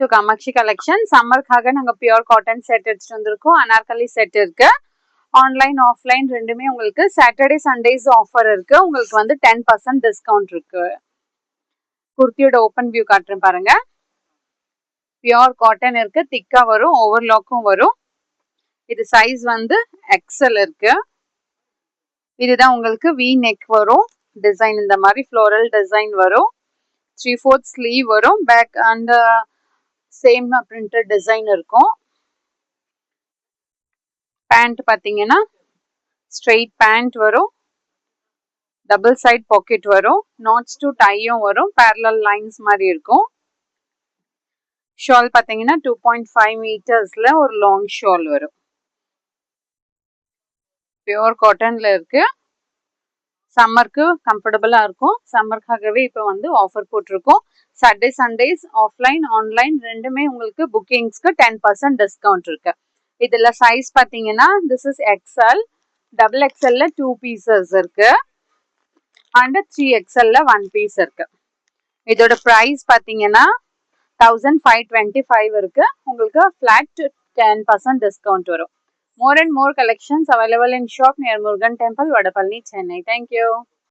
To Kamakshi collection. சம்மருக்காக நாங்கள் pure cotton set எடுத்துட்டு வந்திருக்கோம். அனார்கலி செட் இருக்கு. ஆன்லைன் ஆஃப்லைன் ரெண்டுமே உங்களுக்கு சாட்டர்டே சண்டேஸ் ஆஃபர் இருக்கு. உங்களுக்கு வந்து 10% டிஸ்கவுண்ட் இருக்கு. குர்த்தியோட ஓப்பன் வியூ காட்டுறேன் பாருங்க. பியூர் காட்டன் இருக்கு, திக்கா வரும், ஓவர்லாக்கும் வரும். இது சைஸ் வந்து எக்ஸல் இருக்கு. இதுதான் உங்களுக்கு வி நெக் வரும். டிசைன் இந்த மாதிரி ஃப்ளோரல் டிசைன் வரும். 3/4 ஸ்லீவ் வரும். Back and same printed design இருக்கும். பேண்ட் பார்த்தீங்கன்னா ஸ்ட்ரெயிட் பேண்ட் வரும். டபுள் சைட் பாக்கெட் வரும். நாட்ஸ் டு டையும் வரும். பேரலல் லைன்ஸ் மாதிரி இருக்கும். ஷால் பார்த்தீங்கன்னா 2.5 மீட்டர்ஸ்ல ஒரு லாங் ஷால் வரும். பியூர் காட்டன்ல இருக்கு. சம்மருக்கு கம்ஃபர்டபுளா இருக்கும். சம்மருக்காகவே இப்போ வந்து ஆஃபர் போட்டிருக்கோம். சாட்டர்டே சண்டேஸ் ஆஃப்லைன் ஆன்லைன் ரெண்டுமே உங்களுக்கு புக்கிங்ஸ்க்கு 10% டிஸ்கவுண்ட் இருக்கு. இதுல சைஸ் பார்த்தீங்கன்னா திஸ் இஸ் எக்ஸ்எல். டபுள் எக்ஸ்எல்ல 2 பீசஸ் இருக்கு அண்ட் 3XL 1 பீஸ் இருக்கு. இதோட ப்ரைஸ் பார்த்தீங்கன்னா 1525 இருக்கு. உங்களுக்கு ஃபிளாட் 10% டிஸ்கவுண்ட் வரும். More and more collections available in shop near Murugan Temple, Vadapalli, Chennai. Thank you.